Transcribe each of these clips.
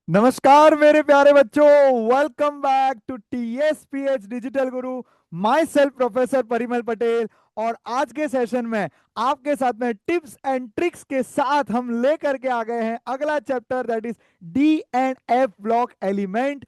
नमस्कार मेरे प्यारे बच्चों। Welcome back to TSPH digital guru. Myself professor Parimal Patel. और आज के सेशन में आपके साथ में टिप्स एंड ट्रिक्स के साथ हम लेकर के आ गए हैं अगला chapter, that is D&F block element.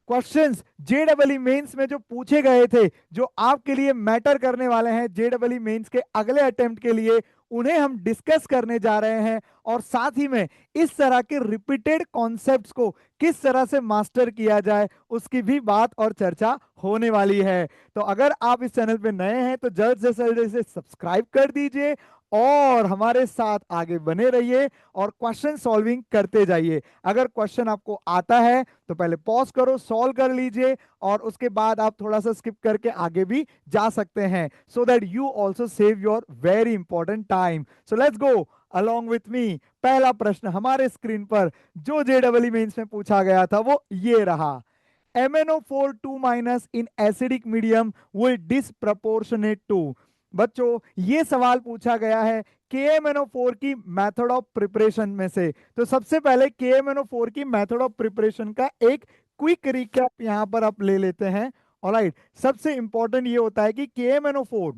Questions JEE mains में जो पूछे गए थे, जो आपके लिए मैटर करने वाले हैं JEE मेंस के अगले अटेम्प्ट के लिए, उन्हें हम डिस्कस करने जा रहे हैं। और साथ ही में इस तरह के रिपीटेड कॉन्सेप्ट्स को किस तरह से मास्टर किया जाए, उसकी भी बात और चर्चा होने वाली है। तो अगर आप इस चैनल पे नए हैं तो जल्द से जल्द इसे सब्सक्राइब कर दीजिए और हमारे साथ आगे बने रहिए और क्वेश्चन सॉल्विंग करते जाइए। अगर क्वेश्चन आपको आता है तो पहले पॉज करो, सॉल्व कर लीजिए और उसके बाद आप थोड़ा सा स्किप करके आगे भी जा सकते हैं, so that you also save your very important time. So let's go along with me. पहला प्रश्न हमारे स्क्रीन पर जो JEE मेंस में पूछा गया था वो ये रहा। MnO4 2 minus in acidic medium will disproportionate to. बच्चों, ये सवाल पूछा गया है KMnO4 की मेथड ऑफ प्रिपरेशन में से। तो सबसे पहले KMnO4 की मेथड ऑफ प्रिपरेशन का एक क्विक रिकैप यहां पर आप ले लेते हैं। ऑलराइट, सबसे इंपॉर्टेंट ये होता है कि KMnO4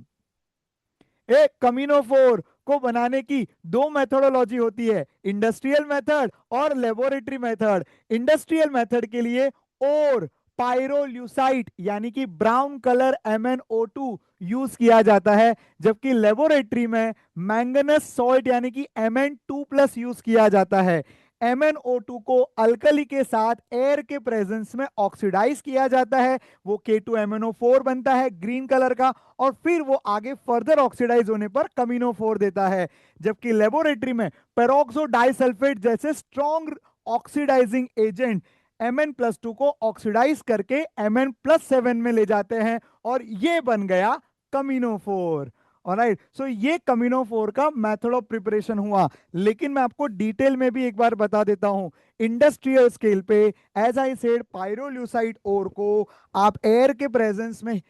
एक कमिनोफोर को बनाने की दो मेथोडोलॉजी होती है, इंडस्ट्रियल मेथड और लेबोरेटरी मेथड। इंडस्ट्रियल मेथड के लिए और पायरोल्यूसाइट यानी कि ब्राउन कलर MnO2 यूज किया जाता है, जबकि लेबोरेटरी में मैंगनस सॉल्ट यानी कि Mn2+ यूज किया जाता है। MnO2 को अल्कली के साथ एयर के प्रेजेंस में ऑक्सीडाइज किया जाता है, वो K2MnO4 बनता है ग्रीन कलर का, और फिर वो आगे फर्दर ऑक्सीडाइज होने पर कमिनोफोर देता है। जबकि लेबोरेटरी में पेरोक्सो डाइसल्फेट जैसे स्ट्रॉन्ग ऑक्सीडाइजिंग एजेंट Mn+2 को ऑक्सीडाइज करके Mn+7 में ले जाते हैं और ये बन गया कमिनोफोर। ऑलराइट, सो ये कमिनोफोर का मेथड ऑफ प्रिपरेशन हुआ। लेकिन मैं आपको डिटेल में भी एक बार बता देता हूं। इंडस्ट्रियल स्केल पे एज आई सेड, पायरोल्यूसाइड ओर को आप एयर के प्रेजेंस में,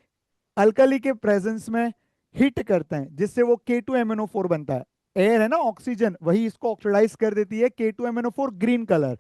अल्कली के प्रेजेंस में हिट करते हैं, जिससे वो K2MnO4 बनता है। एयर है ना, ऑक्सीजन, वही इसको ऑक्सीडाइज कर देती है, K2MnO4 ग्रीन कलर।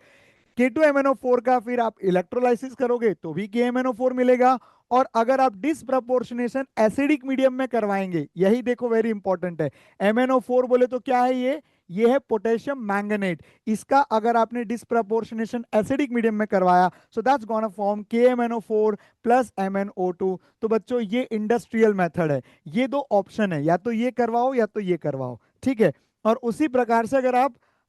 K2MnO4 का फिर आप इलेक्ट्रोलाइसिस करोगे तो भी KMnO4 मिलेगा। और अगर आप डिसप्रपोर्शनेशन एसिडिक मीडियम में करवाएंगे, यही देखो वेरी इंपॉर्टेंट है। MnO4 बोले तो क्या है ये है पोटेशियम मैंगनेट। इसका अगर आपने डिसप्रपोर्शनेशन एसिडिक मीडियम में करवाया, so that's gonna form KMnO4 plus MnO2। तो बच्चों, ये इंडस्ट्रियल मेथड है। ये दो ऑप्शन है, या तो ये करवाओ या तो ये करवाओ, ठीक है। और उसी प्रकार से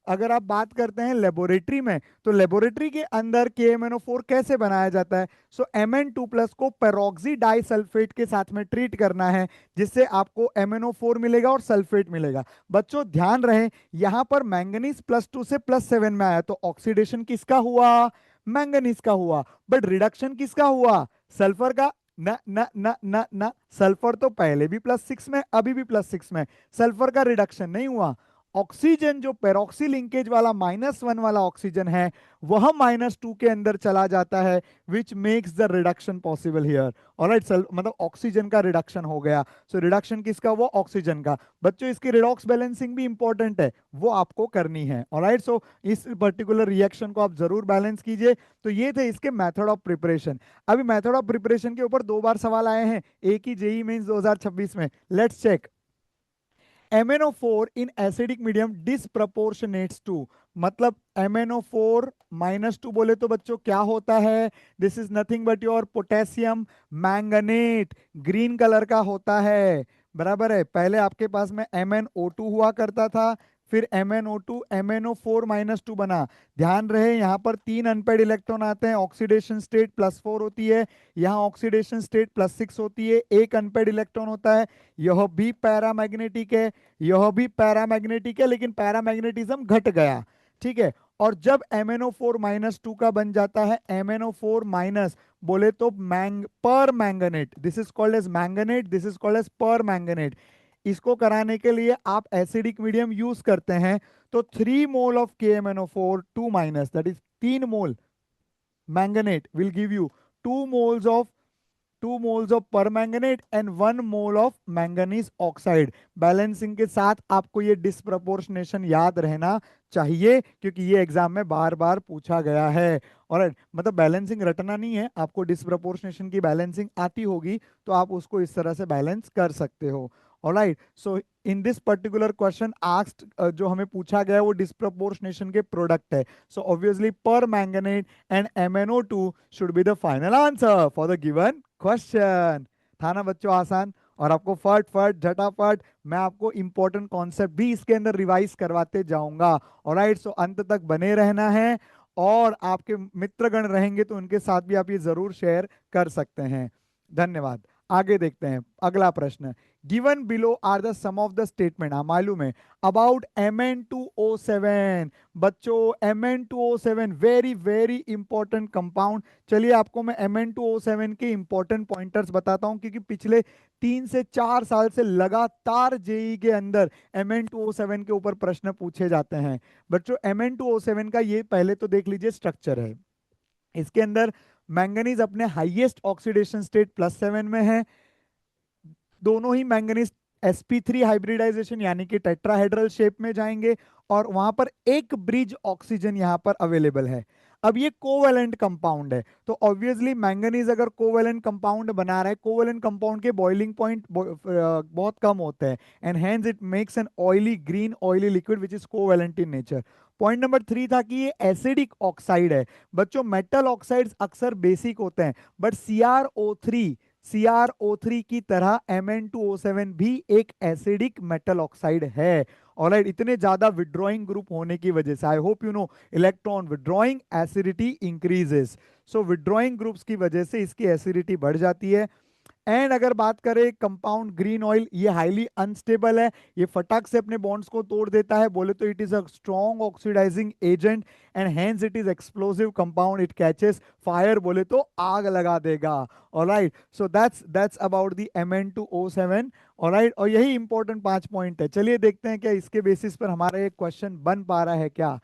अगर आप बात करते हैं लेबोरेटरी में, तो लेबोरेटरी के अंदर KMnO4 कैसे बनाया जाता है। सो Mn2+ को पेरोक्सी डाइसल्फेट के साथ में ट्रीट करना है, जिससे आपको MnO4 मिलेगा और सल्फेट मिलेगा। बच्चों ध्यान रहे, यहां पर मैंगनीज +2 से +7 में आया, तो ऑक्सीडेशन किसका हुआ? मैंगनीज का हुआ। बट रिडक्शन किसका हुआ? सल्फर का। न न न न न, सल्फर तो पहले भी +6 में, अभी भी +6 में, सल्फर का रिडक्शन नहीं हुआ। ऑक्सीजन जो पेरोक्सी लिंकेज वाला -1 वाला ऑक्सीजन है, वह -2 के अंदर चला जाता है, which makes the reduction possible here. Alright, मतलब ऑक्सीजन का रिडक्शन हो गया। सो रिडक्शन किसका? वो ऑक्सीजन का। बच्चों, इसकी रिडॉक्स बैलेंसिंग भी इंपॉर्टेंट है, वो आपको करनी है। ऑलराइट, सो इस पर्टिकुलर रिएक्शन को आप जरूर बैलेंस कीजिए। तो ये थे इसके मेथड ऑफ प्रिपरेशन। अभी मेथड ऑफ प्रिपरेशन के ऊपर 2 बार सवाल आए हैं, एक ही JEE मेंस 2026 में। Let's check. MnO4 in acidic medium disproportionates to, मतलब MnO4 -2 बोले तो बच्चों क्या होता है? This is nothing but your potassium manganate, green colour का होता है। बराबर है, पहले आपके पास में MnO2 हुआ करता था, फिर MnO2 MnO4 -2 बना। ध्यान रहे, यहाँ पर 3 अनपेड इलेक्ट्रॉन आते हैं, ऑक्सीडेशन स्टेट +4 होती है, यहाँ ऑक्सीडेशन स्टेट +6 होती है, एक अनपेड इलेक्ट्रॉन होता है। यह भी पैरामैग्नेटिक है, यह भी पैरामैग्नेटिक है, लेकिन पैरामैग्नेटिज्म घट गया, ठीक है। और जब MnO4 -2 का बन जाता है, MnO4 माइनस बोले तो permanganate, this is called as manganate, this is called as permanganate. इसको कराने के लिए आप एसिडिक मीडियम यूज करते हैं। तो 3 mole of KMnO4 2 minus, that is 3 mole manganate will give you 2 moles of 2 moles of permanganate and 1 mole of manganese oxide. Balancing के साथ आपको ये डिस्प्रपोर्शनेशन याद रहना चाहिए, क्योंकि ये एग्जाम में बार बार पूछा गया है। और मतलब बैलेंसिंग रटना नहीं है, आपको डिस्प्रपोर्शनेशन की बैलेंसिंग आती होगी तो आप उसको इस तरह से बैलेंस कर सकते हो। Alright, so in this particular question asked, जो हमें पूछा गया है वो डिस्प्रपोर्शनेशन के प्रोडक्ट है। सो ऑब्वियसली पर manganate and MnO2 should be the final answer for the given question. था ना बच्चों आसान? और आपको फट फट झटाफट मैं आपको इंपॉर्टेंट कॉन्सेप्ट भी इसके अंदर रिवाइज करवाते जाऊंगा। ऑलराइट, सो अंत तक बने रहना है, और आपके मित्रगण रहेंगे तो उनके साथ भी आप ये जरूर शेयर कर सकते हैं। धन्यवाद। आगे देखते हैं अगला प्रश्न। Given below are the some of the statement, हाँ मालूम है, अबाउट Mn2O7। बच्चों Mn2O7 very very important compound. चलिए आपको मैं Mn2O7 के इंपॉर्टेंट पॉइंटर्स बताता हूं, क्योंकि पिछले 3 से 4 साल से लगातार जेई के अंदर Mn2O7 के ऊपर प्रश्न पूछे जाते हैं। बच्चों Mn2O7 का ये पहले तो देख लीजिए स्ट्रक्चर है। इसके अंदर मैंगनीज अपने हाईएस्ट ऑक्सीडेशन स्टेट +7 में है। दोनों ही मैंगनीज sp3 हाइब्रिडाइजेशन यानी कि टेट्राहेड्रल शेप में जाएंगे, और वहां पर एक ब्रिज ऑक्सीजन यहां पर अवेलेबल है। अब ये कोवेलेंट कंपाउंड है, तो ऑब्वियसली मैंगनीज अगर कोवेलेंट कंपाउंड बना रहा है, कोवेलेंट कंपाउंड के बॉइलिंग पॉइंट बहुत कम होते हैं, and hence it makes an oily green oily liquid which is covalent in nature. Point number 3 था कि ये एसिडिक ऑक्साइड है। बच्चों मेटल ऑक्साइड्स अक्सर बेसिक होते हैं, बट CrO3 की तरह Mn2O7 भी एक एसिडिक मेटल ऑक्साइड है। ऑलराइट, इतने ज्यादा विड्रॉइंग ग्रुप होने की वजह से, I hope you know, electron withdrawing acidity increases. So withdrawing groups की वजह से इसकी एसिडिटी बढ़ जाती है। एंड अगर बात करें कंपाउंड ग्रीन ऑयल, ये हाईली अनस्टेबल है, ये फटाक से अपने बॉन्ड्स को तोड़ देता है। बोले तो it is a strong oxidising agent and hence it is explosive compound, it catches fire, बोले तो आग लगा देगा। Alright, so that's about the Mn2O7। Alright, और यही इंपॉर्टेंट 5 पॉइंट है। चलिए देखते हैं क्या इसके बेसिस पर हमारा एक क्वेश्चन बन पा रहा है क्या।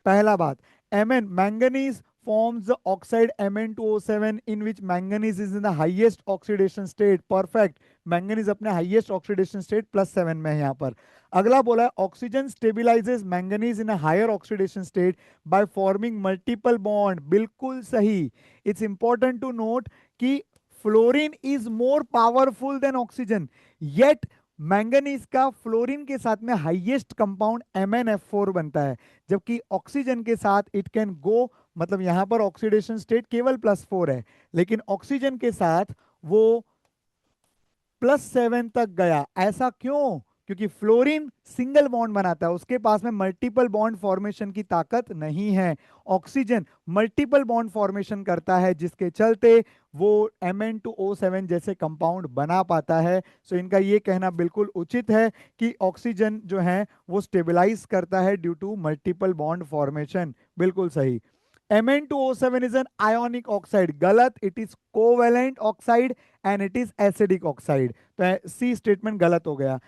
पहला बात, manganese forms the oxide Mn2O7 in which manganese is in the highest oxidation state। Perfect, manganese अपने हाईएस्ट ऑक्सीडेशन स्टेट +7 में है यहाँ पर। अगला बोला है oxygen stabilises manganese in a higher oxidation state by forming multiple bond. बिल्कुल सही। इट्स इंपॉर्टेंट टू नोट कि fluorine is more powerful than oxygen, yet manganese का फ्लोरीन के साथ में हाईएस्ट कंपाउंड MnF4 बनता है, जबकि ऑक्सीजन के साथ इट कैन गो, मतलब यहां पर ऑक्सीडेशन स्टेट केवल +4 है, लेकिन ऑक्सीजन के साथ वो +7 तक गया। ऐसा क्यों? क्योंकि फ्लोरीन सिंगल बॉन्ड बनाता है, उसके पास में मल्टीपल बॉन्ड फॉर्मेशन की ताकत नहीं है। ऑक्सीजन मल्टीपल बॉन्ड फॉर्मेशन करता है, जिसके चलते वो Mn2O7 जैसे कंपाउंड बना पाता है। सो इनका ये कहना बिल्कुल उचित है कि ऑक्सीजन जो है वो स्टेबलाइज करता है due to multiple bond formation. बिल्कुल सही। Mn2O7 is an ionic oxide। गलत, it is covalent oxide and it is acidic oxide. तो सी स्टेटमेंट गलत हो गया।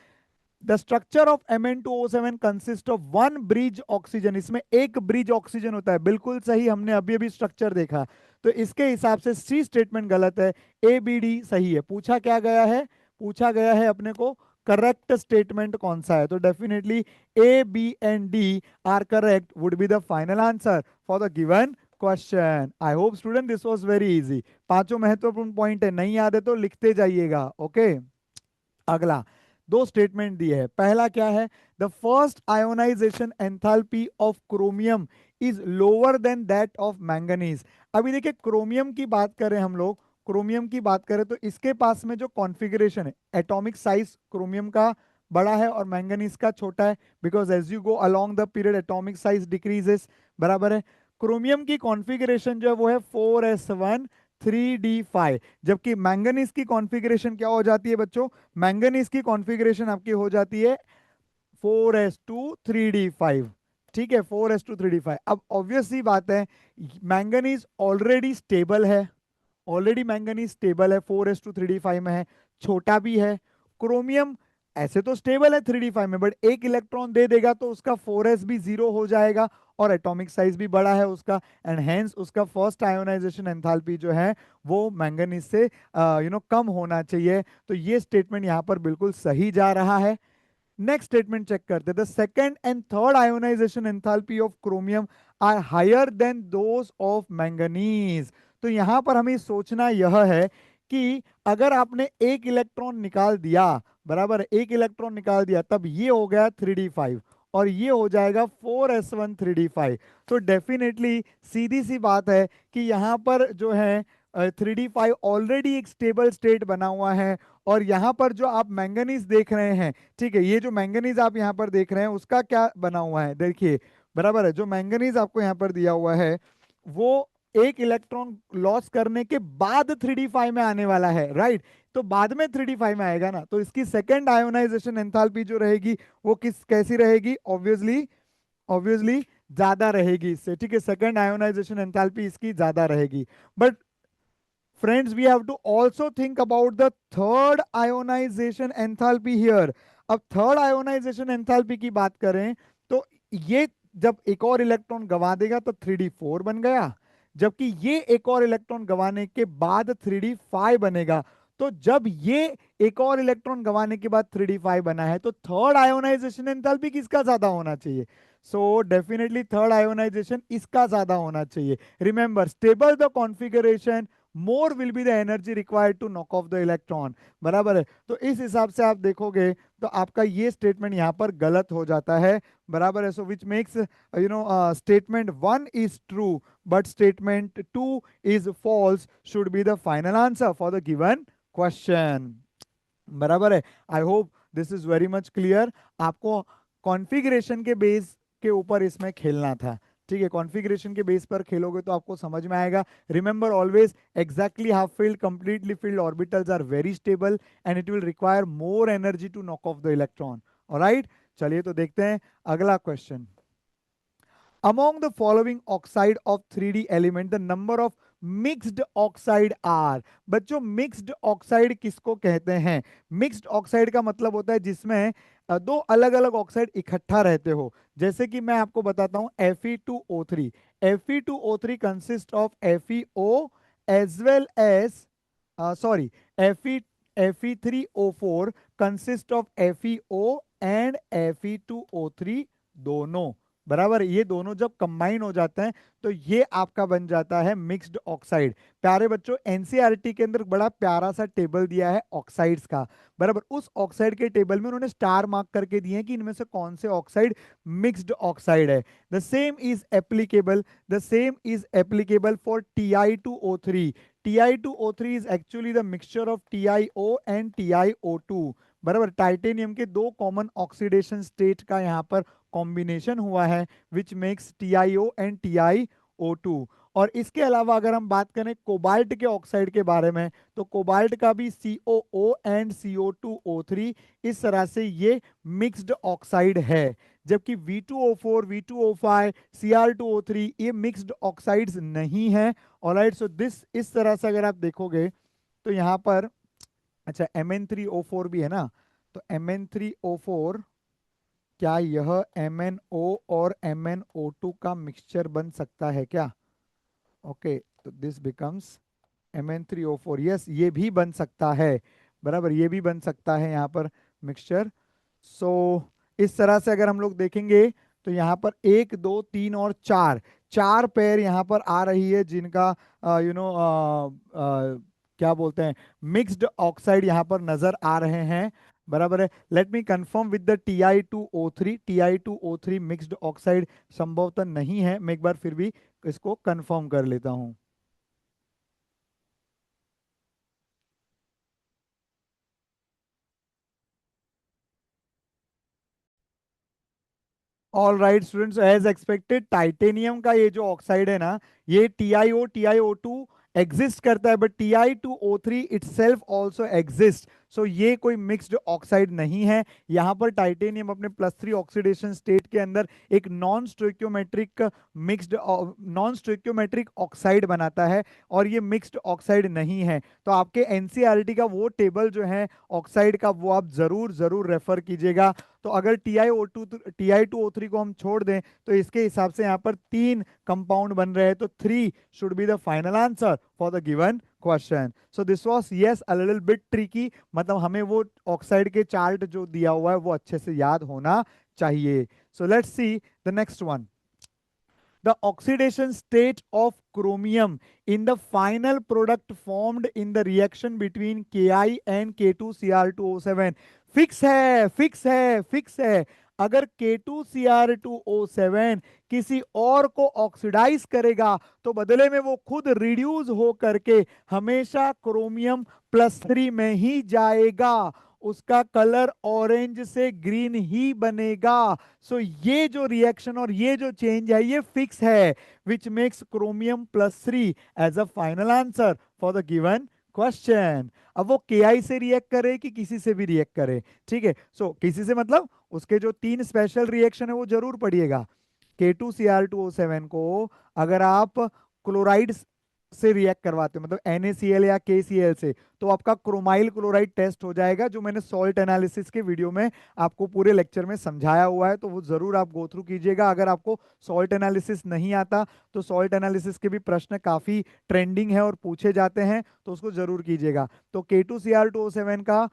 The structure of Mn2O7 consist of 1 bridge oxygen. इसमें एक ब्रिज ऑक्सीजन होता है। बिल्कुल सही, हमने अभी अभी स्ट्रक्चर देखा, तो इसके हिसाब से सी स्टेटमेंट गलत है, A B D सही है। पूछा क्या गया है? पूछा गया है अपने को करेक्ट स्टेटमेंट कौन सा है, तो definitely A B and D are correct, would be the final answer for the given question. I hope student this was very easy. पांचों महत्वपूर्ण पॉइंट है, नहीं याद है तो लिखते जाइएगा। ओके, अगला 2 स्टेटमेंट दिए है। पहला क्या है? The first ionization enthalpy of chromium is lower than that of manganese. अभी देखिए क्रोमियम की बात करें हम लोग, क्रोमियम की बात करें तो इसके पास में जो कॉन्फ़िगरेशन है, एटॉमिक साइज क्रोमियम का बड़ा है और मैंगनीज का छोटा है, because as you go along the period atomic size decreases, बराबर है। क्रोमियम की कॉन्फ़िगरेशन जो है वो है 4s1 3d5, जबकि मैंगनीज की कॉन्फ़िगरेशन क्या हो जाती है बच्चों? मैंगनीज की कॉन्फ़िगरेशन आपकी हो जाती है 4s2 3d5। ठीक है, 4s2 3d5। अब ऑब्वियस सी बात है, मैंगनीज ऑलरेडी स्टेबल है, ऑलरेडी मैंगनीज स्टेबल है, 4s2 3d5 में है, छोटा भी है। क्रोमियम ऐसे तो स्टेबल है 3d5 में, बट एक इलेक्ट्रॉन दे देगा तो उसका 4s भी जीरो हो जाएगा और एटॉमिक साइज भी बड़ा है उसका, एंड हेंस उसका फर्स्ट आयोनाइजेशन एंथैल्पी जो है वो मैंगनीज से कम होना चाहिए। तो ये स्टेटमेंट यहाँ पर बिल्कुल सही जा रहा है। नेक्स्ट स्टेटमेंट चेक करते हैं। The second and third ionisation enthalpy of chromium are higher than those of manganese. तो यहां पर हमें सोचना यह है कि अगर आपने एक इलेक्ट्रॉन निकाल दिया, बराबर है, एक इलेक्ट्रॉन निकाल दिया, तब ये हो गया 3d5 और ये हो जाएगा 4s1 3d5। तो डेफिनेटली सीधी सी बात है कि यहाँ पर जो है 3d5 ऑलरेडी एक स्टेबल स्टेट बना हुआ है, और यहाँ पर जो आप मैंगनीज देख रहे हैं, ठीक है, ये जो मैंगनीज आप यहाँ पर देख रहे हैं उसका क्या बना हुआ है, देखिए, बराबर है, जो मैंगनीज आपको यहाँ पर दिया हुआ है वो एक इलेक्ट्रॉन लॉस करने के बाद 3d5 में आने वाला है, राइट। तो बाद में 3d5 में आएगा ना, तो इसकी सेकेंड आयोनाइजेशन एंथैल्पी जो रहेगी वो कैसी रहेगी, ऑब्वियसली ऑब्वियसली ज्यादा रहेगी इससे, ठीक है, सेकेंड आयोनाइजेशन एंथैल्पी इसकी ज्यादा रहेगी। But friends, we have to also think about the third ionization enthalpy here. अब थर्ड आयोनाइजेशन एंथैल्पी की बात करें तो ये जब एक और इलेक्ट्रॉन गंवा देगा तो 3d4 बन गया, जबकि ये एक और इलेक्ट्रॉन गंवाने के बाद 3d5 बनेगा। तो जब ये एक और इलेक्ट्रॉन गंवाने के बाद 3d5 बना है तो थर्ड आयोनाइजेशन एंथैल्पी किसका ज्यादा होना चाहिए? सो डेफिनेटली थर्ड आयोनाइजेशन इसका ज्यादा होना चाहिए। Remember, stable the configuration, more will be the energy required to knock off the electron, बराबर है। तो इस हिसाब से आप देखोगे तो आपका ये स्टेटमेंट यहाँ पर गलत हो जाता है, बराबर है। So which makes statement 1 is true but statement 2 is false should be the final answer for the given question, बराबर है। I hope this is very much clear. आपको कॉन्फ़िगरेशन के बेस के ऊपर इसमें खेलना था, ठीक है, कॉन्फ़िगरेशन के बेस पर खेलोगे तो आपको समझ में आएगा। Remember always, exactly half filled, completely filled orbitals are very stable and it will require more energy to knock off the electron. Alright, चलिए तो देखते हैं अगला question. Among the following oxide of 3D element, the number of mixed oxide are। बच्चों, mixed oxide किसको कहते हैं? mixed oxide का मतलब होता है जिसमें दो अलग अलग ऑक्साइड इकट्ठा रहते हो। जैसे कि मैं आपको बताता हूं Fe2O3। Fe2O3 consist of FeO as well as sorry Fe3O4 consist of FeO and Fe2O3 दोनों, बराबर। ये दोनों जब कंबाइन हो जाते हैं तो ये आपका बन जाता है मिक्स्ड ऑक्साइड। प्यारे बच्चों, एनसीईआरटी के अंदर बड़ा प्यारा सा टेबल दिया है ऑक्साइड्स का, बराबर। उस ऑक्साइड के टेबल में उन्होंने स्टार मार्क करके दिए हैं कि इनमें से कौन से ऑक्साइड मिक्स्ड ऑक्साइड है। The same is applicable for Ti2O3। Ti2O3 is actually the mixture of TiO and TiO2, बराबर। टाइटेनियम के दो कॉमन ऑक्सीडेशन स्टेट का यहाँ पर कॉम्बिनेशन हुआ है which makes TiO and TiO2। और इसके अलावा अगर हम बात करें कोबाल्ट के ऑक्साइड के बारे में तो कोबाल्ट का भी COO एंड CO2O3, इस तरह से ये मिक्स्ड ऑक्साइड है। जबकि V2O4, V2O5, Cr2O3 ये मिक्स्ड ऑक्साइड्स नहीं है। ऑलराइट, सो दिस, इस तरह से अगर आप देखोगे तो यहाँ पर, अच्छा, Mn3O4 भी है ना, तो Mn3O4, क्या यह MnO और MnO2 का मिक्सचर बन सकता है क्या? ओके, तो दिस बिकम्स Mn3O4, यस, ये भी बन सकता है, बराबर, ये भी बन सकता है यहाँ पर मिक्सचर। सो इस तरह से अगर हम लोग देखेंगे तो यहाँ पर एक, दो, तीन और चार, चार पेयर यहाँ पर आ रही है जिनका क्या बोलते हैं, मिक्स्ड ऑक्साइड यहाँ पर नजर आ रहे हैं, बराबर है। Let me confirm with the Ti2O3। Ti2O3 mixed oxide संभवतः नहीं है, मैं एक बार फिर भी इसको कंफर्म कर लेता हूं। All right students, as expected titanium का ये जो ऑक्साइड है ना, ये TiO TiO2 एग्जिस्ट करता है, but Ti2O3 itself also exist. So ये कोई मिक्स्ड ऑक्साइड नहीं है। यहाँ पर टाइटेनियम अपने +3 ऑक्सीडेशन स्टेट के अंदर एक नॉन स्टोइक्योमेट्रिक ऑक्साइड बनाता है, और ये मिक्स्ड ऑक्साइड नहीं है। तो आपके एनसीईआरटी का वो टेबल जो है ऑक्साइड का, वो आप जरूर जरूर रेफर कीजिएगा। तो अगर Ti2O3 को हम छोड़ दें तो इसके हिसाब से यहाँ पर 3 कंपाउंड बन रहे हैं, तो 3 should be the final answer for the given question. So this was yes a little bit tricky, मतलब हमें वो ऑक्साइड के चार्ट जो दिया हुआ है वो अच्छे से याद होना चाहिए। So let's see the next one. The oxidation state of chromium in the final product formed in the reaction between Ki and K2Cr2O7 fix है, फिक्स है, फिक्स है। अगर K2Cr2O7 किसी और को ऑक्सीडाइज करेगा तो बदले में वो खुद रिड्यूस हो करके हमेशा क्रोमियम +3 में ही जाएगा, उसका कलर ऑरेंज से ग्रीन ही बनेगा। सो ये जो रिएक्शन और ये जो चेंज है ये फिक्स है, which makes chromium +3 as a final answer for the given question. अब वो Ki से रिएक्ट करे कि किसी से भी रिएक्ट करे, ठीक है। सो किसी से मतलब उसके जो 3 स्पेशल रिएक्शन है वो जरूर पढ़िएगा। K2Cr2O7 को अगर आप क्लोराइड से रिएक्ट करवाते हो, मतलब NaCl या KCl से, तो आपका क्रोमाइल क्लोराइड टेस्ट हो जाएगा, जो मैंने सॉल्ट एनालिसिस के वीडियो में आपको पूरे लेक्चर में समझाया हुआ है, तो वो जरूर आप गो थ्रू कीजिएगा। अगर आपको सॉल्ट एनालिसिस नहीं आता तो सॉल्ट एनालिसिस के भी प्रश्न काफी ट्रेंडिंग है और पूछे जाते हैं, तो उसको जरूर कीजिएगा। तो K2Cr2O7 का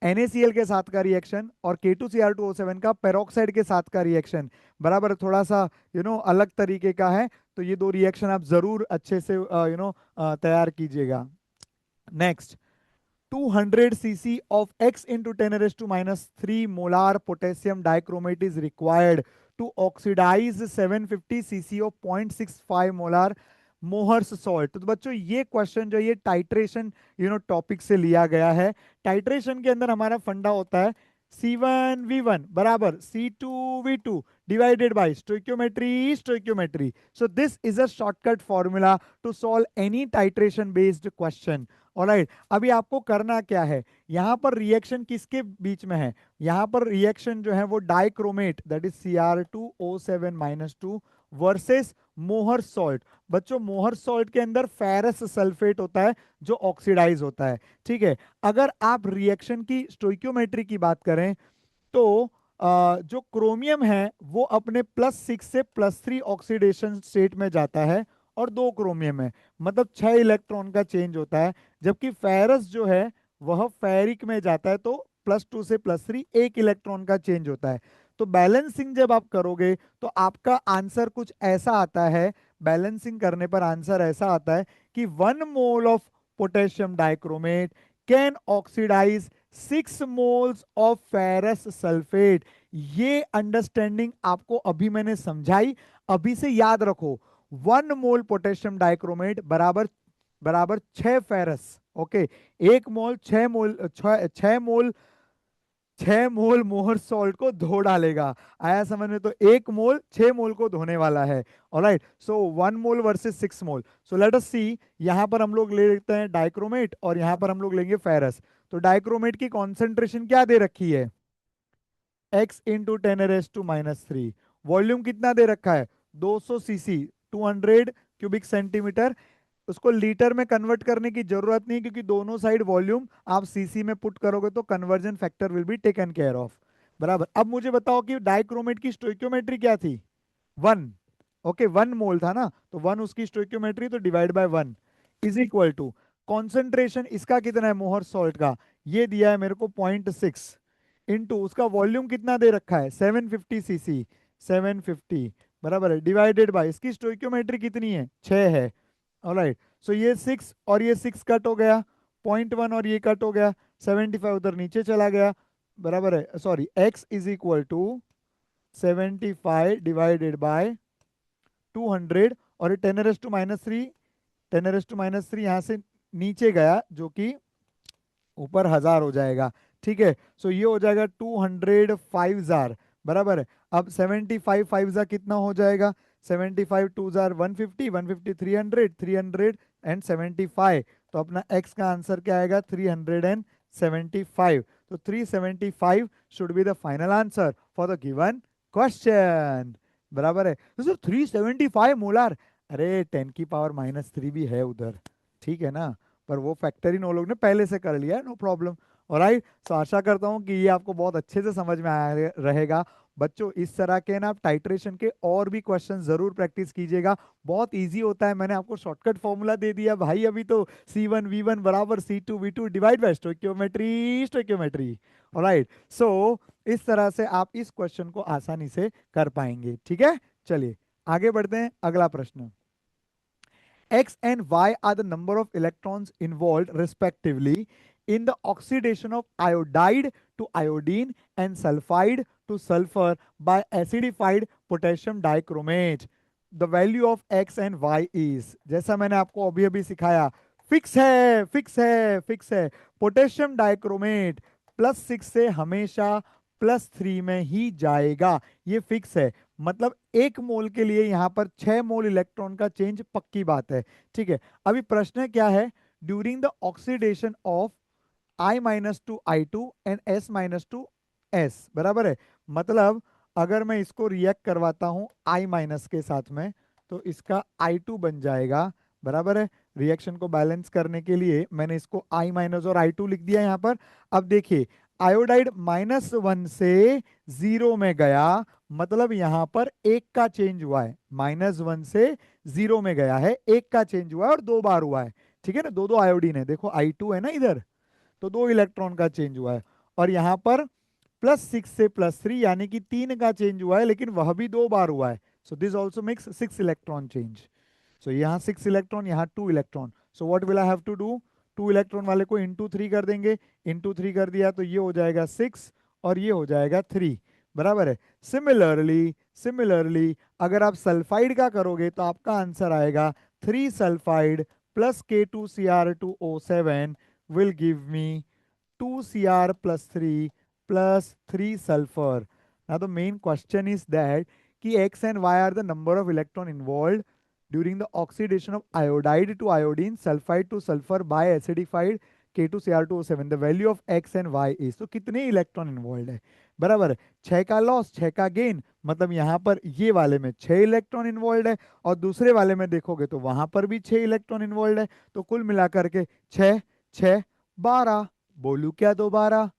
NaCl के साथ का रिएक्शन और K2Cr2O7 का पेरोक्साइड के साथ का रिएक्शन बराबर थोड़ा सा अलग तरीके का है, तो ये दो रिएक्शन आप जरूर अच्छे से तैयार कीजिएगा। Next, 200 cc of X into 10 raised to -3 molar potassium dichromate is required to oxidize 750 cc of 0.65 molar Mohr's salt. तो बच्चों ये क्वेश्चन जो ये टाइट्रेशन टॉपिक से लिया गया है। टाइट्रेशन के अंदर हमारा फंडा होता है C1V1 बराबर C2V2 divided by stoichiometry. So this is a shortcut formula to solve any titration based question. Alright, अभी आपको करना क्या है, यहाँ पर रिएक्शन किसके बीच में है, यहाँ पर रिएक्शन जो है वो dichromate that is Cr2O7-2 versus मोहर सॉल्ट। बच्चों मोहर सॉल्ट के अंदर फेरस सल्फेट होता है जो ऑक्सीडाइज होता है, ठीक है। अगर आप रिएक्शन की स्टोइक्योमेट्री की बात करें तो जो क्रोमियम है वो अपने +6 से +3 ऑक्सीडेशन स्टेट में जाता है और 2 क्रोमियम है, मतलब 6 इलेक्ट्रॉन का चेंज होता है। जबकि फेरस जो है वह फेरिक में जाता है तो +2 से +3 1 इलेक्ट्रॉन का चेंज होता है। तो बैलेंसिंग जब आप करोगे तो आपका आंसर कुछ ऐसा आता है, बैलेंसिंग करने पर आंसर ऐसा आता है कि 1 mole of potassium dichromate can oxidise 6 moles of ferrous sulphate. ये अंडरस्टैंडिंग आपको अभी मैंने समझाई, अभी से याद रखो। 1 मोल पोटेशियम डाइक्रोमेट बराबर बराबर 6 फेरस, ओके। 1 मोल 6 मोल मोहर सॉल्ट को धो डालेगा। आया समझ में? तो 1 मोल 6 मोल को धोने वाला है। ऑलराइट, सो 1 मोल वर्सेस 6 मोल। सो लेट अस सी, यहां पर हम लोग ले लेते हैं डाइक्रोमेट और यहां पर हम लोग लेंगे फेरस। तो डाइक्रोमेट की कॉन्सेंट्रेशन क्या दे रखी है, X इंटू 10⁻⁻3। वॉल्यूम कितना दे रखा है, 200 सीसी, 200 क्यूबिक सेंटीमीटर। उसको लीटर में कन्वर्ट करने की जरूरत नहीं, क्योंकि दोनों साइड वॉल्यूम आप सीसी में पुट करोगे तो conversion factor will be taken care of, बराबर। अब मुझे बताओ कि डाइक्रोमेट की स्टोइक्योमेट्री क्या थी, 1, ओके। 1 मोल था ना, तो 1 उसकी स्टोइक्योमेट्री, तो divide by 1 is equal to concentration इसका कितना है मोहर सॉल्ट का, ये दिया है मेरे को 0.6 इंटू उसका वॉल्यूम कितना दे रखा है 750 सीसी, 750 बराबर है, डिवाइडेड बाय इसकी स्टोइक्योमेट्री कितनी है 6 है। ऑलराइट, सो ये 6 और ये 6 कट हो गया, 0.1 और ये कट हो गया, 75 उधर नीचे चला गया, बराबर है, sorry, x is equal to 75 divided by 200 और ये 10⁻⁻3, 10⁻⁻3 यहाँ से नीचे गया जो कि ऊपर 1000 हो जाएगा, ठीक है। सो ये हो जाएगा 200 5,000, बराबर है। अब 75 5 कितना हो जाएगा, 75 2 150, 150 300, 300 एंड 75, तो अपना x का आंसर क्या आएगा 360 375. तो 375 should be the final answer for the given question. बराबर है। तो सर 375 मोलार, अरे 10⁻³ भी है उधर, ठीक है ना, पर वो फैक्टर इन वो लोग ने पहले से कर लिया है, नो प्रॉब्लम। ऑलराइट, तो आशा करता हूँ कि ये आपको बहुत अच्छे से समझ में आया रहेगा। बच्चों इस तरह के ना आप टाइट्रेशन के और भी क्वेश्चन जरूर प्रैक्टिस कीजिएगा, बहुत इजी होता है। मैंने आपको शॉर्टकट फॉर्मूला दे दिया भाई अभी तो, C1 V1 बराबर C2 V2 divide by stoichiometry stoichiometry. Alright, so इस तरह से आप इस क्वेश्चन को आसानी से कर पाएंगे, ठीक है। चलिए आगे बढ़ते हैं, अगला प्रश्न। X and Y are the number of electrons involved respectively in the oxidation of iodide to iodine and sulfide to sulfur by acidified potassium dichromate. The value of X and Y is, जैसा मैंने आपको अभी अभी सिखाया, fix है fix है fix है। Potassium dichromate +6 से हमेशा +3 में ही जाएगा, ये फिक्स है। मतलब 1 मोल के लिए यहाँ पर 6 मोल इलेक्ट्रॉन का चेंज पक्की बात है, ठीक है। अभी प्रश्न क्या है, during the oxidation of I-2 and S-2 बराबर है। मतलब अगर मैं इसको रिएक्ट करवाता हूं I- के साथ में, तो इसका I2 बन जाएगा, बराबर है। रिएक्शन को बैलेंस करने के लिए मैंने इसको I- और I2 लिख दिया यहां पर। अब देखिए आयोडाइड -1 से 0 में गया, मतलब यहां पर 1 का चेंज हुआ है। -1 से 0 में गया है, 1 का चेंज हुआ है और 2 बार हुआ है, ठीक है ना। दो दो आयोडीन है, देखो I2 है ना इधर, तो 2 इलेक्ट्रॉन का चेंज हुआ है। और यहाँ पर +6 से +3 यानी कि 3 का चेंज हुआ है, लेकिन वह भी 2 बार हुआ है। So this also makes 6 electron change. So यहाँ 6 इलेक्ट्रॉन, यहाँ 2 electron. So what will I have to do, 2 electron वाले को इंटू 3 कर देंगे। इंटू 3 कर दिया तो ये हो जाएगा 6 और ये हो जाएगा 3, बराबर है। सिमिलरली अगर आप सल्फाइड का करोगे तो आपका आंसर आएगा 3 sulphide plus K2Cr2O7 will give me 2Cr plus 3 plus 3 sulfur. Now the main question is that कि X and Y are the number of electron involved during the oxidation of iodide to iodine, sulfide to sulfur by acidified K2Cr2O7. The value of X and Y is, तो कितने electron involve है, बराबर है। 6 का loss 6 का gain, मतलब यहाँ पर ये वाले में 6 इलेक्ट्रॉन इन्वॉल्व है और दूसरे वाले में देखोगे तो वहां पर भी 6 इलेक्ट्रॉन इन्वॉल्व है। तो कुल मिलाकर के 6 6 12, बोलू क्या दोबारा,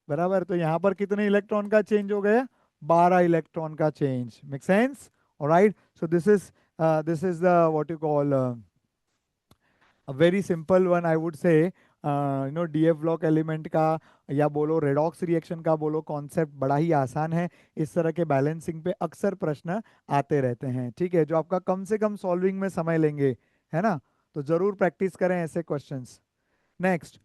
बराबर। तो यहां पर कितने इलेक्ट्रॉन का चेंज हो गया, 12 इलेक्ट्रॉन का change. Make sense, alright. So this is the what you call a very simple one, I would say. DF block element का या बोलो रेडॉक्स रिएक्शन का बोलो, कॉन्सेप्ट बड़ा ही आसान है। इस तरह के बैलेंसिंग पे अक्सर प्रश्न आते रहते हैं, ठीक है, जो आपका कम से कम सॉल्विंग में समय लेंगे, है ना। तो जरूर प्रैक्टिस करें ऐसे questions. Next,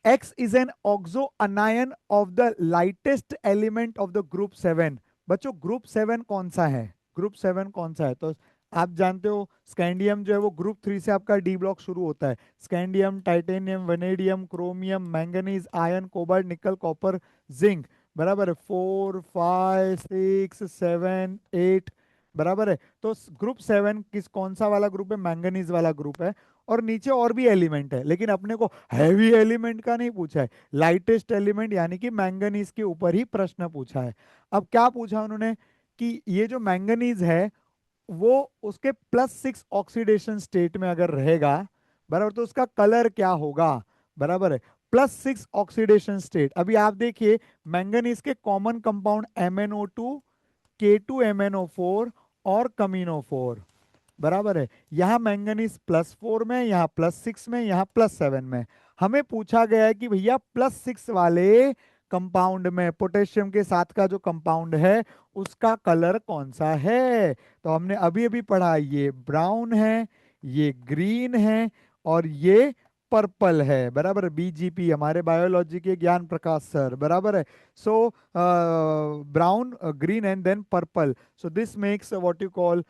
X is an oxoanion of the lightest element of the group 7। बच्चों ग्रुप 7 कौन सा है, ग्रुप 7 कौन सा है, तो आप जानते हो स्कैंडियम जो है वो ग्रुप 3 से आपका डी ब्लॉक शुरू होता है। Scandium, titanium, vanadium, chromium, manganese, iron, cobalt, निकल, कॉपर, जिंक, बराबर है। 4 5 6 7 8, बराबर है। तो ग्रुप 7 किस कौन सा वाला ग्रुप है, मैंगनीज वाला ग्रुप है। और नीचे और भी एलिमेंट है, लेकिन अपने को हैवी एलिमेंट का नहीं पूछा है, लाइटेस्ट एलिमेंट यानी कि मैंगनीज के ऊपर ही प्रश्न पूछा है। अब क्या पूछा उन्होंने कि ये जो मैंगनीज है वो उसके +6 ऑक्सीडेशन स्टेट में अगर रहेगा, बराबर, तो उसका कलर क्या होगा, बराबर है। +6 ऑक्सीडेशन स्टेट, अभी आप देखिए मैंगनीज के कॉमन कंपाउंड MnO2, K2MnO4 और कमीनो 4, बराबर है। यहाँ मैंगनीज +4 में, यहाँ +6 में, यहाँ +7 में। हमें पूछा गया है कि भैया +6 वाले कंपाउंड में पोटेशियम के साथ का जो कंपाउंड है उसका कलर कौन सा है। तो हमने अभी अभी पढ़ा, ये ब्राउन है, ये ग्रीन है और ये पर्पल है, बराबर। BGP हमारे बायोलॉजी के ज्ञान प्रकाश सर, बराबर है। So brown, green and then purple. So this makes what you call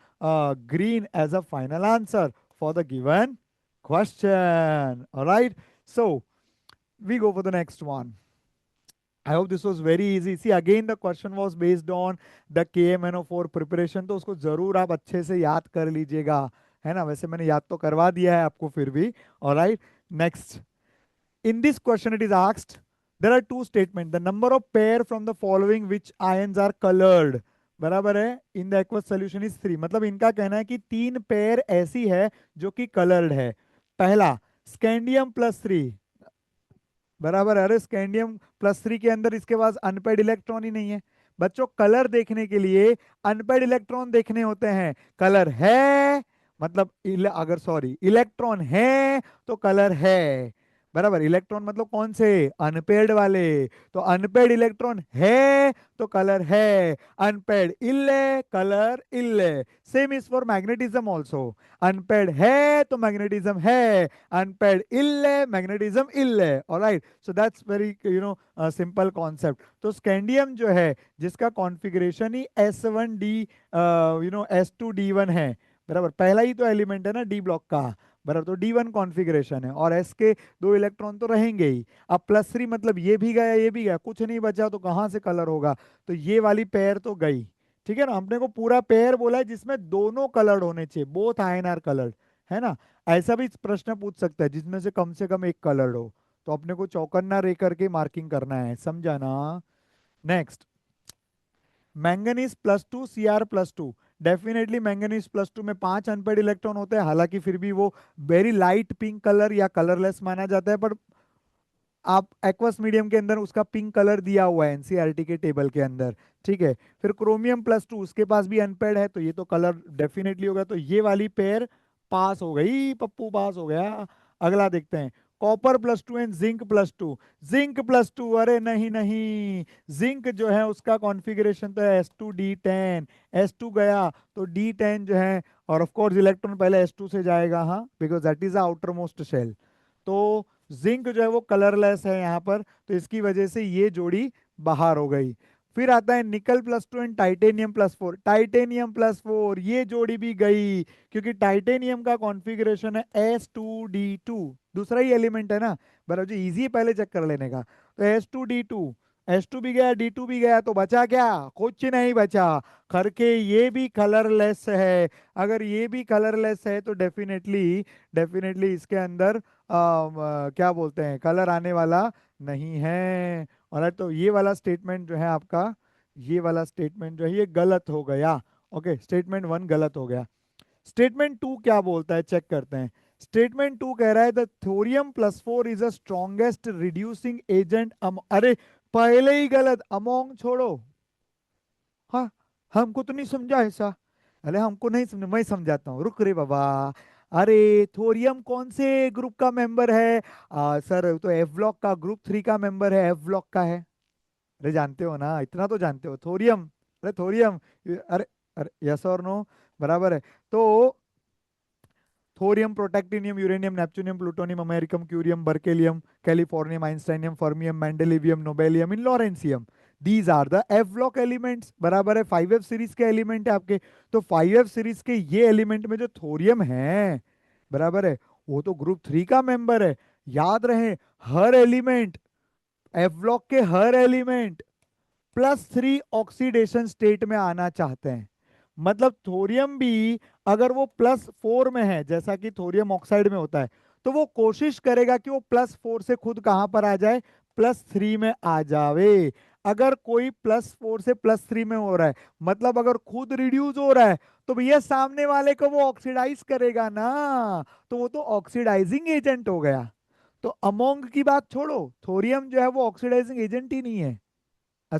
green as a final answer for the given question. All right. So we go for the next one. I hope this was very easy. See, again the question was based on the KMNO4 preparation, तो उसको जरूर आप अच्छे से याद कर लीजिएगा, है ना। वैसे मैंने याद तो करवा दिया है आपको फिर भी। All right. Next. In this question it is asked, there are two statements, the number of pair from the following which ions are colored, बराबर है, in the aqueous solution is 3। मतलब इनका कहना है कि 3 पेयर ऐसी है जो कि कलर्ड है। पहला स्कैंडियम प्लस 3, बराबर है। अरे स्कैंडियम प्लस 3 के अंदर इसके पास अनपेड इलेक्ट्रॉन ही नहीं है। बच्चों कलर देखने के लिए अनपेड इलेक्ट्रॉन देखने होते हैं। कलर है मतलब अगर सॉरी इलेक्ट्रॉन है तो कलर है, बराबर। इलेक्ट्रॉन मतलब कौन से, अनपेड वाले। तो अनपेड इलेक्ट्रॉन है तो कलर है, अनपेड इल्ले कलर इल्ले। Same is for magnetism also, unpaired है तो मैग्नेटिज्म है, अनपेड इल्ले मैग्नेटिज्म इल्ले। Alright, so that's very simple concept. तो स्कैंडियम जो है जिसका कॉन्फ़िगरेशन ही S1D S2D1 है, बराबर। पहला ही तो एलिमेंट है ना डी ब्लॉक का, बराबर। तो D1 कॉन्फ़िगरेशन है और S के 2 इलेक्ट्रॉन तो रहेंगे ही। अब +3 मतलब ये भी गया ये भी गया, कुछ नहीं बचा, तो कहाँ से कलर होगा। तो ये वाली पेयर तो गई, ठीक है ना। हमने को पूरा पेयर बोला है जिसमें दोनों कलर्ड होने चाहिए, बोथ आयन आर कलर्ड, है ना। ऐसा भी प्रश्न पूछ सकता है जिसमें से कम एक कलर्ड हो, तो अपने को चौकन्ना रे करके मार्किंग करना है, समझा ना। Next, manganese +2 Cr+2। Definitely manganese +2 में 5 अनपेड इलेक्ट्रॉन होते हैं, हालांकि फिर भी वो वेरी लाइट पिंक कलर या कलरलेस माना जाता है, पर आप एक्वस मीडियम के अंदर उसका पिंक कलर दिया हुआ है एनसीईआरटी के टेबल के अंदर, ठीक है। फिर क्रोमियम +2 उसके पास भी अनपेड है, तो ये तो कलर डेफिनेटली होगा, तो ये वाली पेयर पास हो गई, पप्पू पास हो गया। अगला देखते हैं, कॉपर +2 एंड जिंक +2। जिंक +2, अरे नहीं नहीं, जिंक जो है उसका कॉन्फ़िगरेशन तो है S2D10, S2 गया तो D10 जो है, और ऑफ कोर्स इलेक्ट्रॉन पहले S2 से जाएगा, हाँ, because that is the outermost shell. तो जिंक जो है वो कलरलेस है यहाँ पर, तो इसकी वजह से ये जोड़ी बाहर हो गई। फिर आता है निकल +2 एंड टाइटेनियम +4। टाइटेनियम +4 ये जोड़ी भी गई, क्योंकि टाइटेनियम का कॉन्फ़िगरेशन है S2D2, दूसरा ही एलिमेंट है ना, बराबर जी। इजी है पहले चेक कर लेने का। तो S2D2, S2 भी गया D2 भी गया, तो बचा क्या, कुछ नहीं बचा। करके ये भी कलरलेस है। अगर ये भी कलरलेस है तो डेफिनेटली डेफिनेटली इसके अंदर क्या बोलते हैं, कलर आने वाला नहीं है। और तो ये वाला स्टेटमेंट जो है आपका, ये वाला स्टेटमेंट जो है ये गलत हो गया। ओके, स्टेटमेंट 1 गलत हो गया। स्टेटमेंट 2 क्या बोलता है, चेक करते हैं। स्टेटमेंट 2 कह रहा है the thorium +4 is a strongest reducing agent. अरे पहले ही गलत, अमोंग छोड़ो। हाँ, हमको तो नहीं समझा ऐसा। अरे हमको नहीं समझ, मैं समझाता हूँ, रुक रे बाबा। अरे थोरियम कौन से ग्रुप का मेंबर है, सर तो एफ ब्लॉक का, ग्रुप 3 का मेंबर है, एफ ब्लॉक का है। अरे जानते हो ना, इतना तो जानते हो, थोरियम। अरे थोरियम, अरे अरे यस और नो, बराबर है। तो thorium, protactinium, uranium, neptunium, plutonium, americium, curium, berkelium, californium, einsteinium, fermium, mendelevium, nobelium, and lawrencium. These are the F block elements, बराबर है। 5F सीरीज के एलिमेंट है आपके। तो 5F सीरीज के ये एलिमेंट में जो थोरियम है, बराबर है, वो तो ग्रुप 3 का मेंबर है। याद रहे, हर एलिमेंट, एफ ब्लॉक के हर एलिमेंट +3 ऑक्सीडेशन स्टेट में आना चाहते हैं। मतलब थोरियम भी अगर वो +4 में है, जैसा कि थोरियम ऑक्साइड में होता है, तो वो कोशिश करेगा कि वो +4 से खुद कहां पर आ जाए, +3 में आ जावे। अगर कोई +4 से +3 में हो रहा है, मतलब अगर खुद रिड्यूस हो रहा है, तो भैया सामने वाले को वो ऑक्सीडाइज करेगा ना, तो वो तो ऑक्सीडाइजिंग एजेंट हो गया। तो अमोंग की बात छोड़ो, थोरियम जो है वो ऑक्सीडाइजिंग एजेंट ही नहीं है,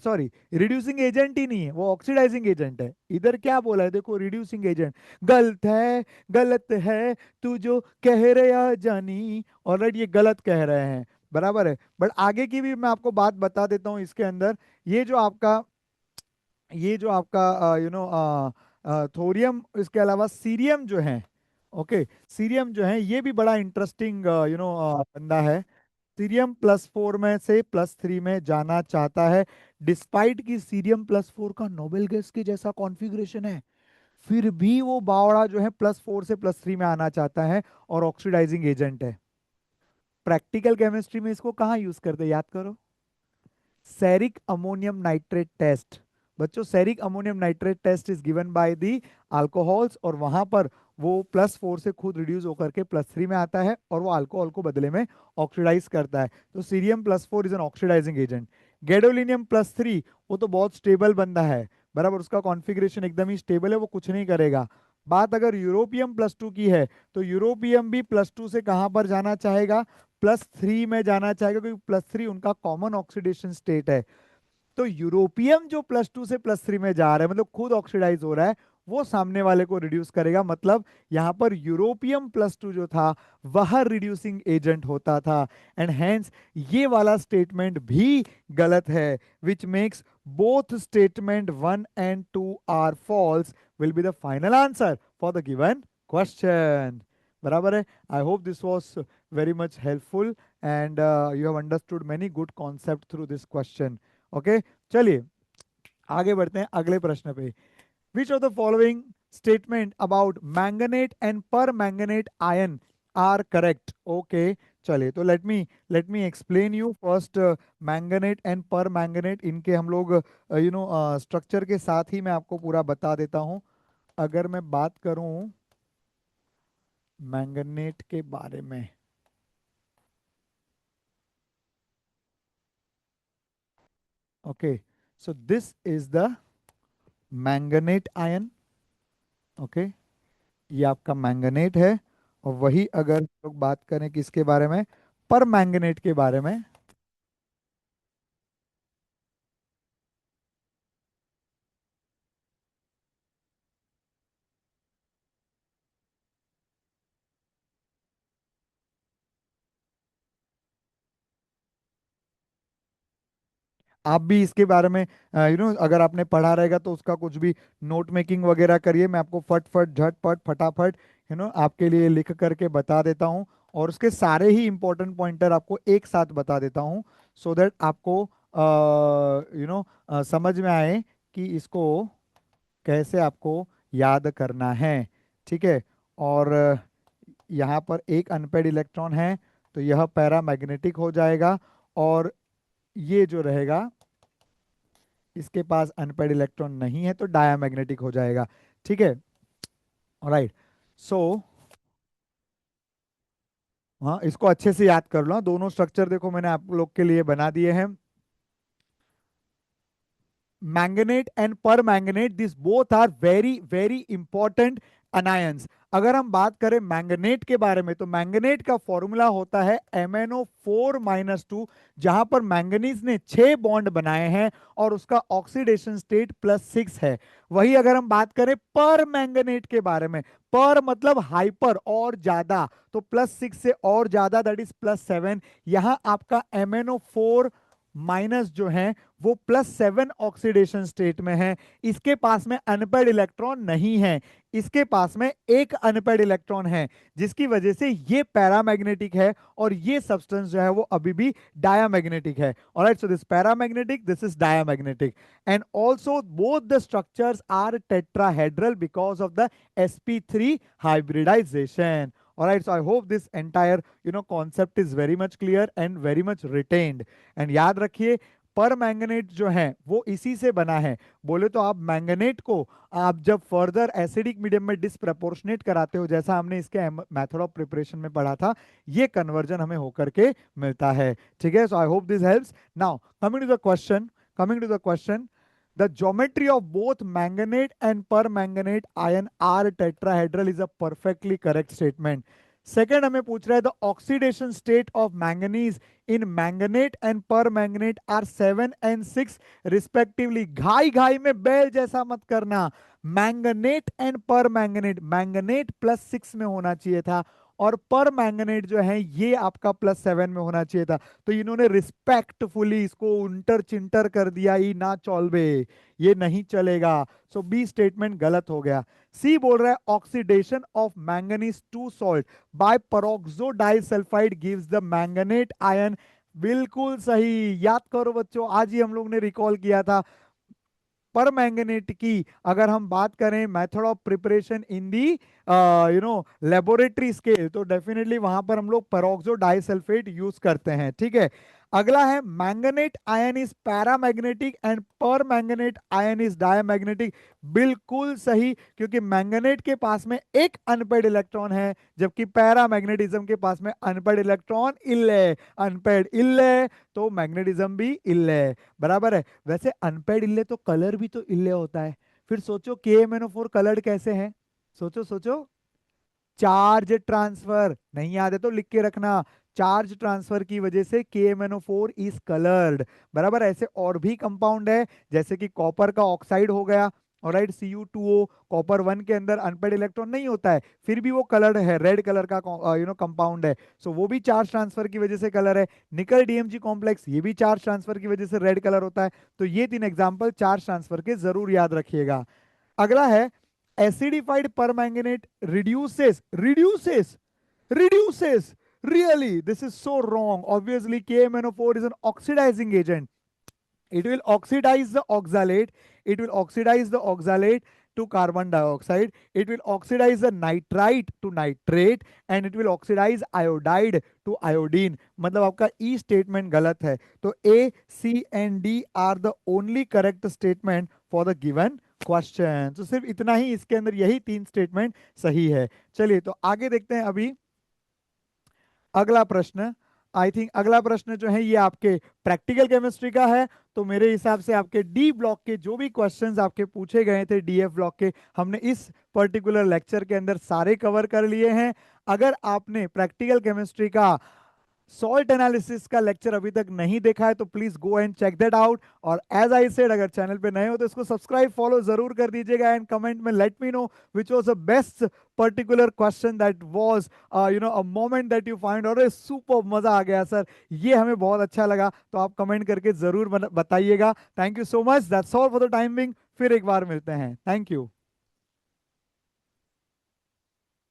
सॉरी रिड्यूसिंग एजेंट ही नहीं है, वो ऑक्सीडाइजिंग एजेंट है। इधर क्या बोला है, देखो, रिड्यूसिंग एजेंट। गलत है, गलत है, तू जो कह रहा जानी, ऑलरेडी ये गलत कह रहे हैं, बराबर है। बट आगे की भी मैं आपको बात बता देता हूँ इसके अंदर। ये जो आपका ये जो आपका थोरियम, इसके अलावा सीरियम जो है, ओके, सीरियम जो है ये भी बड़ा इंटरेस्टिंग बंदा है। सीरियम +4 में से +3 में जाना चाहता है, डिस्पाइट कि सीरियम +4 का नोबेल गैस के जैसा कॉन्फ़िगरेशन है, फिर भी वो बावड़ा जो है +4 से +3 में आना चाहता है और ऑक्सीडाइजिंग एजेंट है। प्रैक्टिकल केमिस्ट्री में इसको कहाँ यूज करते हैं, याद करो, सेरिक अमोनियम नाइट्रेट टेस्ट। बच्चों ceric ammonium nitrate test is given by the alcohols, और वहां पर वो +4 से खुद रिड्यूस होकर के +3 में आता है और वो अल्कोहल को बदले में ऑक्सीडाइज करता है। तो cerium +4 is an oxidising agent. Gadolinium +3 वो तो बहुत स्टेबल बंदा है, बराबर, उसका कॉन्फ़िगरेशन एकदम ही स्टेबल है, वो कुछ नहीं करेगा। बात अगर यूरोपियम +2 की है तो यूरोपियम भी +2 से कहाँ पर जाना चाहेगा, +3 में जाना चाहेगा, क्योंकि +3 उनका कॉमन ऑक्सीडेशन स्टेट है। तो यूरोपियम जो +2 से +3 में जा रहा है, मतलब खुद ऑक्सीडाइज हो रहा है, वो सामने वाले को रिड्यूस करेगा। मतलब यहां पर यूरोपियम +2 जो था वह रिड्यूसिंग एजेंट होता था, एंड हेंस ये वाला स्टेटमेंट भी गलत है, which makes both statement 1 and 2 are false, will be the final answer for the given question. बराबर है। I hope this was very much helpful and you have understood many good concept through this question. Okay, चलिए आगे बढ़ते हैं अगले प्रश्न पे। Which of the following statement about manganate and permanganate ion are correct? Okay, चलिए तो let me explain you first. Manganate and पर मैंगनेट, इनके हम लोग स्ट्रक्चर के साथ ही मैं आपको पूरा बता देता हूं। अगर मैं बात करूं मैंगनेट के बारे में, okay, so this is the manganate ion. Okay, ये आपका मैंगनेट है। और वही अगर लोग बात करें किसके बारे में, पर मैंगनेट के बारे में, आप भी इसके बारे में अगर आपने पढ़ा रहेगा तो उसका कुछ भी नोट मेकिंग वगैरह करिए। मैं आपको फट फट झटपट फटाफट आपके लिए लिख करके बता देता हूँ, और उसके सारे ही इंपॉर्टेंट पॉइंटर आपको एक साथ बता देता हूँ, सो दैट आपको समझ में आए कि इसको कैसे आपको याद करना है। ठीक है। और यहाँ पर एक अनपेड इलेक्ट्रॉन है, तो यह पैरामैग्नेटिक हो जाएगा। और ये जो रहेगा, इसके पास अनपेड इलेक्ट्रॉन नहीं है, तो डायामैग्नेटिक हो जाएगा। ठीक है, राइट। सो हाँ, इसको अच्छे से याद कर लो। हाँ, दोनों स्ट्रक्चर देखो मैंने आप लोग के लिए बना दिए हैं। Manganate and permanganate, this both are very very important anions. अगर हम बात करें मैंगनेट के बारे में, तो मैंगनेट का फॉर्मूला होता है MnO4-2, जहां पर मैंगनीज ने 6 बॉन्ड बनाए हैं और उसका ऑक्सीडेशन स्टेट +6 है। वही अगर हम बात करें पर मैंगनेट के बारे में, पर मतलब हाइपर और ज्यादा, तो +6 से और ज्यादा, दैट इज +7। यहां आपका MnO4- जो है वो +7 ऑक्सीडेशन स्टेट में है। इसके पास में अनपेड इलेक्ट्रॉन नहीं है, इसके पास में एक अनपेड इलेक्ट्रॉन है, जिसकी वजह से ये पैरामैग्नेटिक है और ये सब्सटेंस जो है वो अभी भी डायामैग्नेटिक है। Alright, so this paramagnetic, this is diamagnetic, and also both the structures are tetrahedral because of the sp3 hybridization. All right, so I hope this entire concept is very much clear and very much retained. And याद रखिए, पर manganate जो है वो इसी से बना है। बोले तो आप मैंगनेट को आप जब फर्दर एसिडिक मीडियम में डिसप्रपोर्शनेट कराते हो, जैसा हमने इसके मेथड ऑफ प्रिपरेशन में पढ़ा था, ये कन्वर्जन हमें होकर के मिलता है। ठीक है, so I hope this helps. Now coming to the question, the geometry of both manganate and permanganate ion are tetrahedral is a perfectly correct statement. Second हमें पूछ रहा है the oxidation state of manganese in manganate and permanganate are 7 and 6 respectively. घाई घाई में बैल जैसा मत करना। मैंगनेट एंड परमैंगनेट, मैंगनेट +6 में होना चाहिए था, और पर मैंगनेट जो है ये आपका +7 में होना चाहिए था। तो इन्होंने रिस्पेक्टफुली इसको उल्टर चिंटर कर दिया, ई ना चौलबे, ये नहीं चलेगा। सो बी स्टेटमेंट गलत हो गया। सी बोल रहा है oxidation of manganese to salt by peroxo disulphide gives the manganate ion. बिल्कुल सही, याद करो बच्चों, आज ही हम लोग ने रिकॉल किया था। पर मैंगनेट की अगर हम बात करें method of preparation in the laboratory scale, तो डेफिनेटली वहां पर हम लोग पेरोक्सो डाइसल्फेट यूज करते हैं। ठीक है, अगला है manganate ion is paramagnetic and permanganate ion is diamagnetic. बिल्कुल सही, क्योंकि मैंगनेट के पास में एक अनपेड इलेक्ट्रॉन है, जबकि पैरामैग्नेटिज्म के पास में अनपेड इलेक्ट्रॉन इल्ले, अनपेड इल्ले, तो मैग्नेटिज्म भी इल्ले, बराबर है। वैसे अनपेड इल्ले तो कलर भी तो इल्ले होता है। फिर सोचो KMnO4 कलर्ड कैसे है, सोचो सोचो। चार्ज ट्रांसफर, नहीं याद है तो लिख के रखना, चार्ज ट्रांसफर की वजह से KMnO4 इज कलर्ड, बराबर। ऐसे और भी कंपाउंड है, जैसे कि कॉपर का ऑक्साइड हो गया, ऑलराइट, Cu2O, कॉपर 1 के अंदर अनपेड इलेक्ट्रॉन नहीं होता है, फिर भी वो कलर्ड है, रेड कलर का कंपाउंड है, सो वो भी चार्ज ट्रांसफर की वजह से कलर है। निकल DMG कॉम्प्लेक्स, ये भी चार्ज ट्रांसफर की वजह से रेड कलर होता है। तो ये 3 एग्जाम्पल चार्ज ट्रांसफर के जरूर याद रखिएगा। अगला है acidified permanganate reduces. Really, this is so wrong. Obviously, KMnO4 is an oxidizing agent. It will oxidize the oxalate. It will oxidize the oxalate to carbon dioxide. It will oxidize the nitrite to nitrate, and it will oxidize iodide to iodine. मतलब आपका E statement गलत है, तो A, C and D are the only correct statement for the given question. तो सिर्फ इतना ही, इसके अंदर यही 3 स्टेटमेंट सही है। चलिए तो आगे देखते हैं अभी अगला प्रश्न। आई थिंक अगला प्रश्न जो है ये आपके प्रैक्टिकल केमिस्ट्री का है, तो मेरे हिसाब से आपके डी ब्लॉक के जो भी क्वेश्चंस आपके पूछे गए थे DF ब्लॉक के, हमने इस पर्टिकुलर लेक्चर के अंदर सारे कवर कर लिए हैं। अगर आपने प्रैक्टिकल केमिस्ट्री का सॉल्ट एनालिसिस का लेक्चर अभी तक नहीं देखा है तो please go and check that out. और एज आई सेड, अगर चैनल पे नए हो तो इसको सब्सक्राइब फॉलो जरूर कर दीजिएगा, एंड कमेंट में let me know which was the best particular question that was a moment that you find, और सुपर मजा आ गया सर, ये हमें बहुत अच्छा लगा, तो आप कमेंट करके जरूर बताइएगा। Thank you so much, that's all for the time being, फिर एक बार मिलते हैं, थैंक यू।